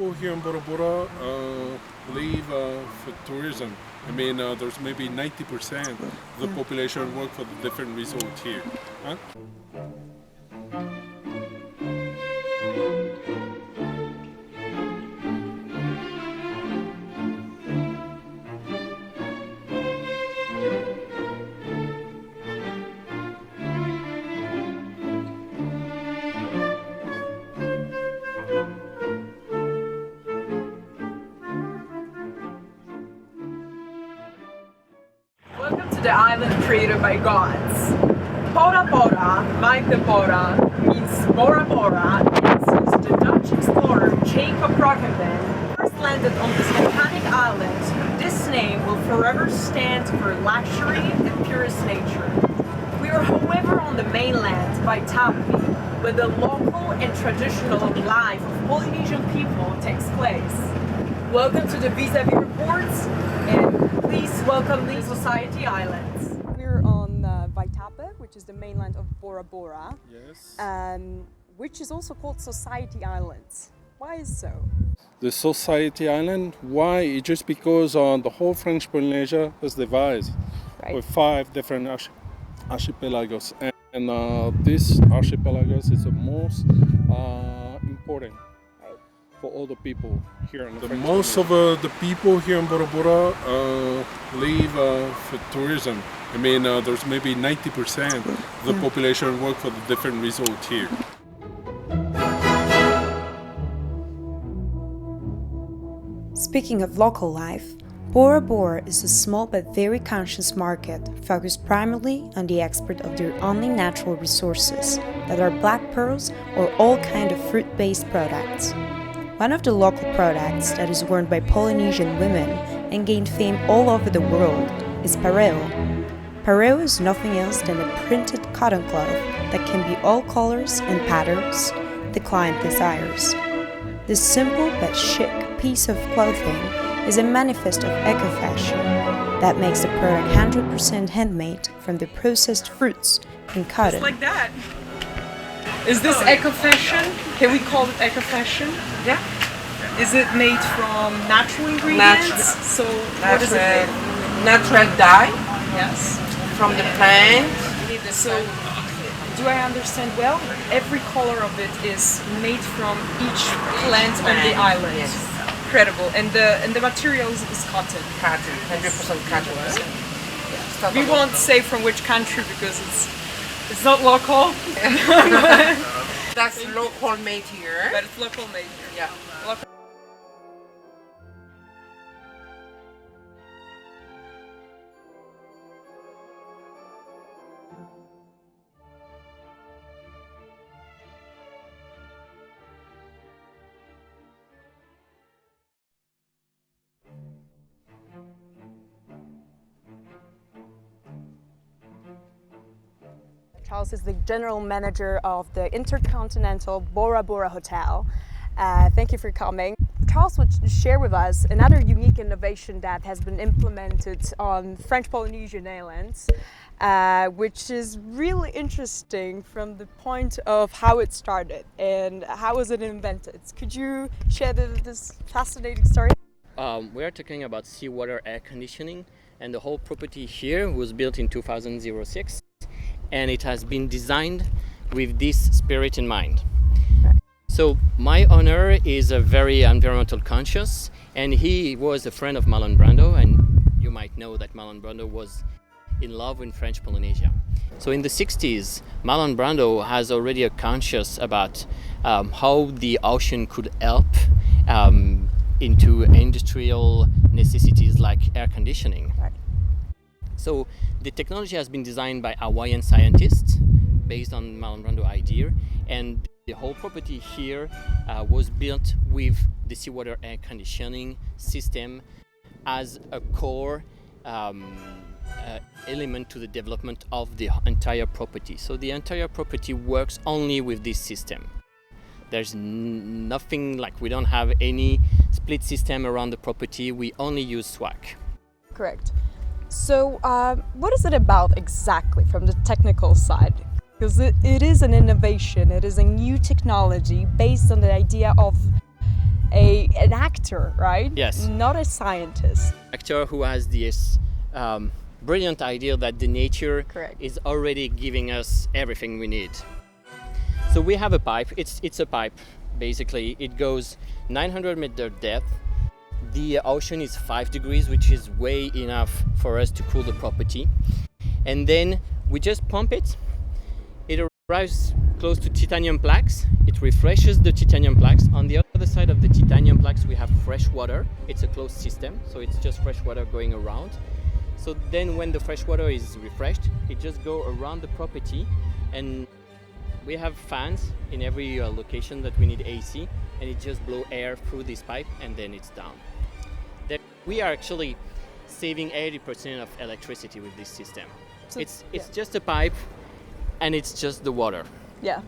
people here in Bora Bora live for tourism. I mean, there's maybe 90% of the population work for the different resorts here. Huh? Welcome to the island created by gods. Bora Bora, like the Bora, means Bora Bora, and since the Dutch explorer Jacob Roggeveen first landed on this volcanic island, this name will forever stand for luxury and purest nature. We are, however, on the mainland by Tapi, where the local and traditional life of Polynesian people takes place. Welcome to the Vis-a-Vis Reports, and please welcome the Society Islands. We're on Vaitape, which is the mainland of Bora Bora, Yes. which is also called Society Islands. Why is so? The Society Island, why? It's just because the whole French Polynesia is divided with 5 different archipelagos. And this archipelagos is the most important for all the people here in the French most of the people here in Bora Bora live for tourism. I mean, there's maybe 90% of the population work for the different resorts here. Speaking of local life, Bora Bora is a small but very conscious market focused primarily on the export of their only natural resources, that are black pearls or all kind of fruit-based products. One of the local products that is worn by Polynesian women and gained fame all over the world is pareo. Pareo is nothing else than a printed cotton cloth that can be all colors and patterns the client desires. This simple but chic piece of clothing is a manifest of eco-fashion that makes the product 100% handmade from the processed fruits and cotton. Just like that. Is this eco-fashion? Can we call it eco-fashion? Yeah. Is it made from natural ingredients? So what is it made? Natural dye Yes. from the plant. So do I understand well? Every color of it is made from each plant on the island. Yes. Incredible. And the materials is cotton. Cotton, 100% cotton. We won't say from which country because it's not local. That's local made here. But it's local made here. Yeah. Local. Charles is the general manager of the Intercontinental Bora Bora Hotel. Thank you for coming. Charles would share with us another unique innovation that has been implemented on French Polynesian islands, which is really interesting from the point of how it started and how was it invented. Could you share this fascinating story? We are talking about seawater air conditioning, and the whole property here was built in 2006, and it has been designed with this spirit in mind. So my owner is a very environmental conscious, and he was a friend of Marlon Brando, and you might know that Marlon Brando was in love with French Polynesia. So in the 60s, Marlon Brando has already a conscious about how the ocean could help into industrial necessities like air conditioning. So the technology has been designed by Hawaiian scientists based on Marlon Brando idea, and the whole property here was built with the seawater air conditioning system as a core element to the development of the entire property. So the entire property works only with this system. There's nothing like, we don't have any split system around the property, we only use SWAC. Correct. So what is it about exactly from the technical side? Because it is an innovation, it is a new technology based on the idea of a an actor, right? Yes. Not a scientist. Actor who has this brilliant idea that the nature Correct. is already giving us everything we need. So we have a pipe. It's a pipe, basically. It goes 900 meter depth. The ocean is 5 degrees, which is way enough for us to cool the property. And then we just pump it. It arrives close to titanium plaques. It refreshes the titanium plaques. On the other side of the titanium plaques, we have fresh water. It's a closed system, so it's just fresh water going around. So then when the fresh water is refreshed, it just goes around the property, and we have fans in every location that we need AC, and it just blow air through this pipe, and then it's down. Then we are actually saving 80% of electricity with this system. So, it's just a pipe, and it's just the water. Yeah.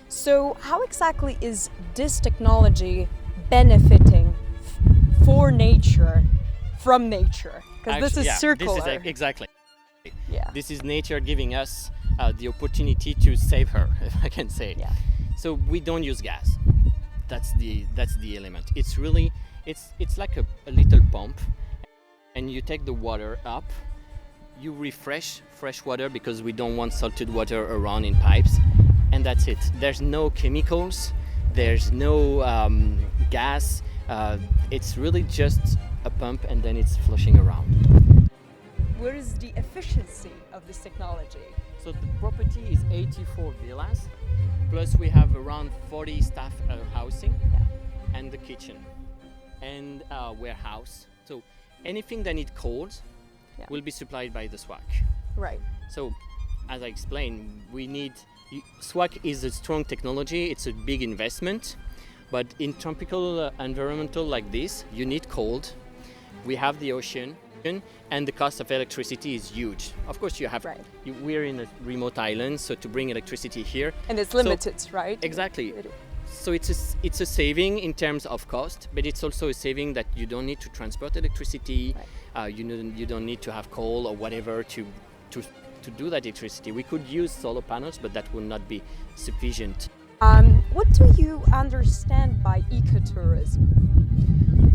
So how exactly is this technology benefiting for nature, from nature? Because this is circular. This is exactly. Yeah. This is nature giving us the opportunity to save her, if I can say. Yeah. So we don't use gas. That's the element. It's really it's like a little pump, and you take the water up. You refresh fresh water because we don't want salted water around in pipes, and that's it. There's no chemicals. There's no gas. It's really just a pump, and then it's flushing around. What is the efficiency of this technology? So the property is 84 villas, plus we have around 40 staff housing, and the kitchen, and warehouse. So anything that needs cold will be supplied by the SWAC. Right. So as I explained, SWAC is a strong technology. It's a big investment, but in tropical environmental like this, you need cold. We have the ocean, and the cost of electricity is huge. Of course, you have. Right. We're in a remote island, so to bring electricity here, And it's limited, right? exactly. So it's a saving in terms of cost, but it's also a saving that you don't need to transport electricity. Right. You don't need to have coal or whatever to do that electricity. We could use solar panels, but that will not be sufficient. What do you understand by ecotourism?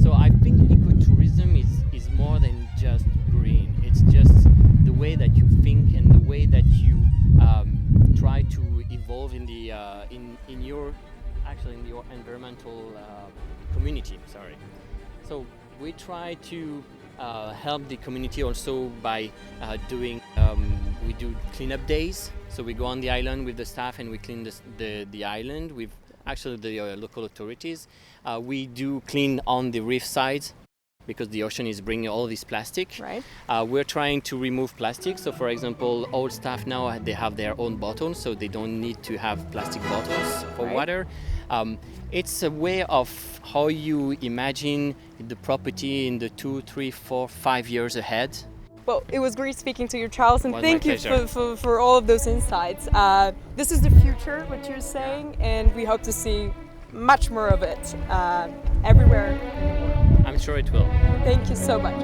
So I think ecotourism is more than just green. It's just the way that you think and the way that you try to evolve in the in your environmental community. Sorry. So we try to help the community also by doing we do cleanup days. So we go on the island with the staff and we clean the island with actually the local authorities. We do clean on the reef sides because the ocean is bringing all this plastic. Right. We're trying to remove plastic. So for example, all staff now they have their own bottles, so they don't need to have plastic bottles for water. It's a way of how you imagine the property in the 2, 3, 4, 5 years ahead. Well, it was great speaking to you, Charles, and Was thank my you pleasure. for all of those insights. This is the future, what you're saying, and we hope to see much more of it everywhere in the world. I'm sure it will. Thank you so much.